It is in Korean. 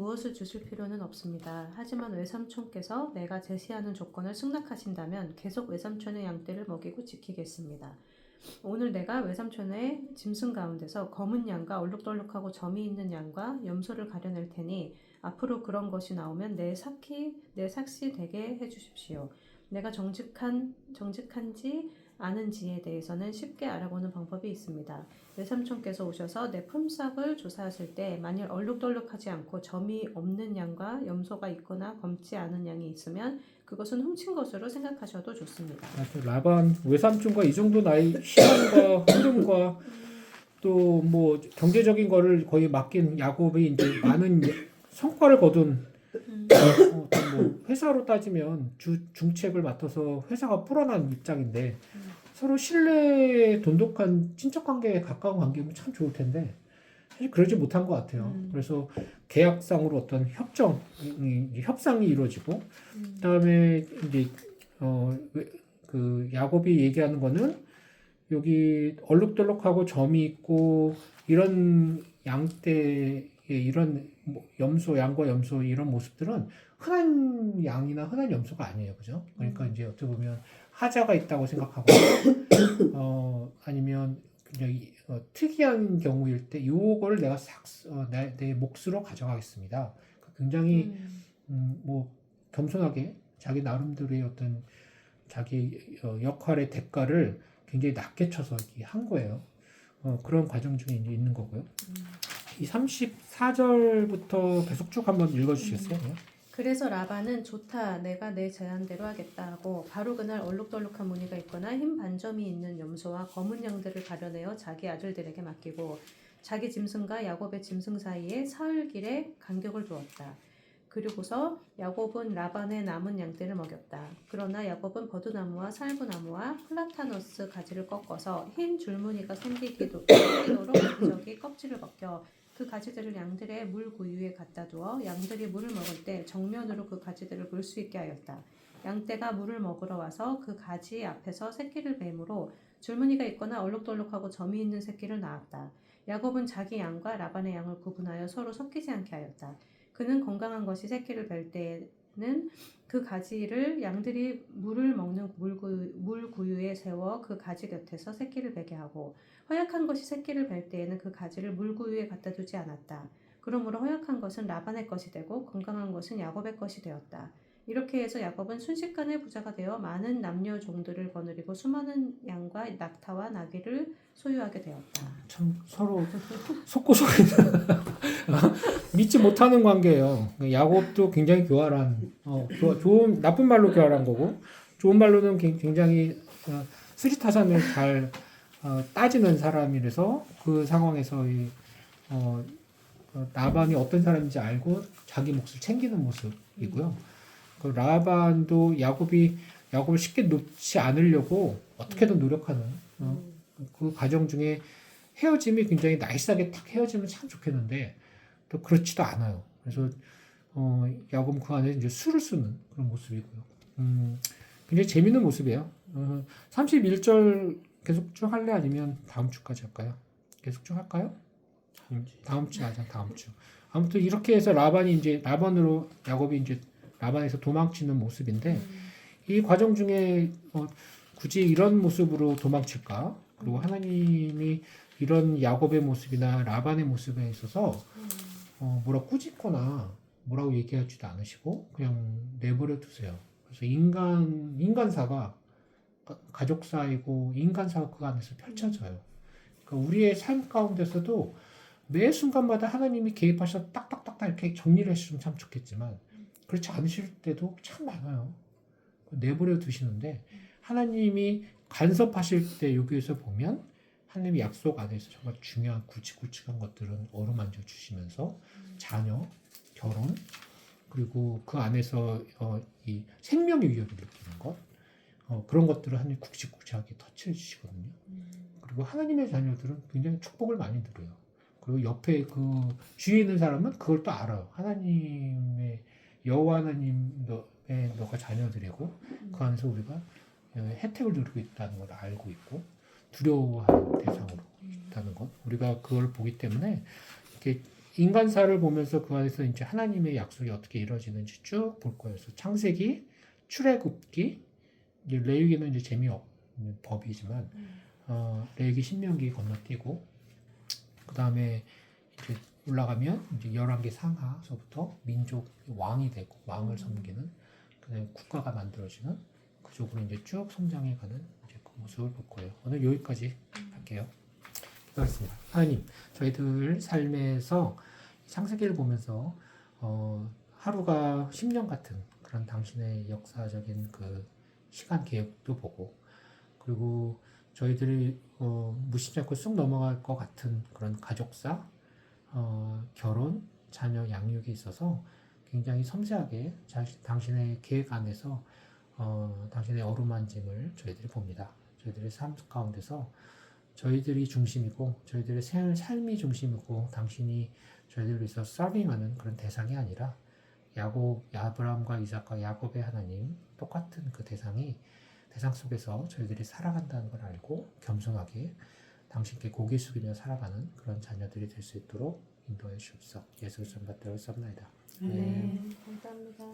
무엇을 주실 필요는 없습니다. 하지만 외삼촌께서 내가 제시하는 조건을 승낙하신다면 계속 외삼촌의 양떼를 먹이고 지키겠습니다. 오늘 내가 외삼촌의 짐승 가운데서 검은 양과 얼룩덜룩하고 점이 있는 양과 염소를 가려낼 테니 앞으로 그런 것이 나오면 내 삭시 되게 해주십시오. 내가 정직한지 아는지에 대해서는 쉽게 알아보는 방법이 있습니다. 외삼촌께서 오셔서 내 품삯을 조사하실 때 만일 얼룩덜룩하지 않고 점이 없는 양과 염소가 있거나 검지 않은 양이 있으면 그것은 훔친 것으로 생각하셔도 좋습니다. 라반 외삼촌과 이 정도 나이 시간과 흐름과 또 뭐 경제적인 거를 거의 맡긴 야곱이 이제 많은 성과를 거둔 어떤 뭐 회사로 따지면 중책을 맡아서 회사가 불어난 입장인데 서로 신뢰에 돈독한 친척 관계에 가까운 관계면 참 좋을 텐데 사실 그러지 못한 것 같아요. 그래서 계약상으로 어떤 협상이 이루어지고 그다음에 이제 그 야곱이 얘기하는 거는 여기 얼룩덜룩하고 점이 있고 이런 양떼의 이런 양과 염소 이런 모습들은 흔한 양이나 흔한 염소가 아니에요, 그죠? 그러니까 이제 어떻게 보면 하자가 있다고 생각하고 아니면 그냥 특이한 경우일 때 요걸 내가 내 몫으로 가져가겠습니다. 굉장히 뭐 겸손하게 자기 나름대로의 어떤 자기 역할의 대가를 굉장히 낮게 쳐서 한 거예요. 그런 과정 중에 이제 있는 거고요. 이 34절부터 계속 쭉 한번 읽어주시겠어요? 그래서 라반은 좋다 내가 내 제안대로 하겠다 하고 바로 그날 얼룩덜룩한 무늬가 있거나 흰 반점이 있는 염소와 검은 양들을 가려내어 자기 아들들에게 맡기고 자기 짐승과 야곱의 짐승 사이에 사흘 길의 간격을 두었다. 그리고서 야곱은 라반의 남은 양떼를 먹였다. 그러나 야곱은 버드나무와 살구나무와 플라타너스 가지를 꺾어서 흰 줄무늬가 생기도록 기저귀 껍질을 벗겨 그 가지들을 양들의 물 구유에 갖다 두어 양들이 물을 먹을 때 정면으로 그 가지들을 볼 수 있게 하였다. 양떼가 물을 먹으러 와서 그 가지 앞에서 새끼를 베므로 줄무늬가 있거나 얼룩덜룩하고 점이 있는 새끼를 낳았다. 야곱은 자기 양과 라반의 양을 구분하여 서로 섞이지 않게 하였다. 그는 건강한 것이 새끼를 뵐 때는 그 가지를 양들이 물을 먹는 물구유에 세워 그 가지 곁에서 새끼를 베게 하고 허약한 것이 새끼를 뵐 때에는 그 가지를 물구유에 갖다 두지 않았다. 그러므로 허약한 것은 라반의 것이 되고 건강한 것은 야곱의 것이 되었다. 이렇게 해서 야곱은 순식간에 부자가 되어 많은 남녀 종들을 거느리고 수많은 양과 낙타와 나귀를 소유하게 되었다. 참 서로 속고 속이 믿지 못하는 관계예요. 야곱도 굉장히 교활한, 좋은 나쁜 말로 교활한 거고 좋은 말로는 굉장히 수리타산을 잘 따지는 사람이라서 그 상황에서 라반이 어떤 사람인지 알고 자기 몫을 챙기는 모습이고요. 그 라반도 야곱을 쉽게 놓지 않으려고 어떻게든 노력하는 그 과정 중에 헤어짐이 굉장히 나이스하게 탁 헤어지면 참 좋겠는데 또 그렇지도 않아요. 그래서 야곱은 그 안에 이제 수를 쓰는 그런 모습이고요. 굉장히 재밌는 모습이에요. 31절 계속 쭉 할래 아니면 다음 주까지 할까요? 계속 쭉 할까요? 다음 주 하자. 다음 주. 아무튼 이렇게 해서 라반으로 야곱이 이제 라반에서 도망치는 모습인데 이 과정 중에 굳이 이런 모습으로 도망칠까? 그리고 하나님이 이런 야곱의 모습이나 라반의 모습에 있어서 뭐라 꾸짖거나 뭐라고 얘기하지도 않으시고 그냥 내버려 두세요. 그래서 인간사가 가족사이고 인간사가 그 안에서 펼쳐져요. 그러니까 우리의 삶 가운데서도 매 순간마다 하나님이 개입하셔서 딱딱딱딱 이렇게 정리를 해주시면 참 좋겠지만 그렇지 않으실 때도 참 많아요. 내버려 두시는데 하나님이 간섭하실 때 여기에서 보면 하나님의 약속 안에서 정말 중요한 굵직굵직한 것들은 어루만져 주시면서 자녀, 결혼 그리고 그 안에서 이 생명의 위협을 느끼는 것 그런 것들을 하나님 굵직굵직하게 터치해 주시거든요. 그리고 하나님의 자녀들은 굉장히 축복을 많이 누려요. 그리고 옆에 그 주위에 있는 사람은 그걸 또 알아요. 하나님의 여호와 하나님 너가 자녀들이고 그 안에서 우리가 혜택을 누리고 있다는 걸 알고 있고 두려워하는 대상으로 있다는 것 우리가 그걸 보기 때문에 이렇게 인간사를 보면서 그 안에서 이제 하나님의 약속이 어떻게 이루어지는지 쭉 볼 거예요. 그래서 창세기, 출애굽기, 이제 레위기는 이제 재미없는 법이지만 레위기, 신명기 건너뛰고 그 다음에 이제 올라가면 이제 11개 상하서부터 민족 왕이 되고 왕을 섬기는 그다음에 국가가 만들어지는 그쪽으로 이제 쭉 성장해가는 이제 그 모습을 볼 거예요. 오늘 여기까지 할게요. 기도하겠습니다. 하나님, 저희들 삶에서 창세기를 보면서 하루가 10년 같은 그런 당신의 역사적인 그 시간 계획도 보고 그리고 저희들이 무심치 않고 쑥 넘어갈 것 같은 그런 가족사, 결혼, 자녀 양육에 있어서 굉장히 섬세하게 당신의 계획 안에서 당신의 어루만짐을 저희들이 봅니다. 저희들의 삶 가운데서 저희들이 중심이고 저희들의 삶이 중심이고 당신이 저희들을 위해서 서빙하는 그런 대상이 아니라 아브라함과 이삭과 야곱의 하나님 똑같은 그 대상 속에서 저희들이 살아간다는 걸 알고 겸손하게 당신께 고개 숙이며 살아가는 그런 자녀들이 될 수 있도록 인도해 주옵소서. 예수 그리스도 받들어 쌉나이다. 네, 감사합니다.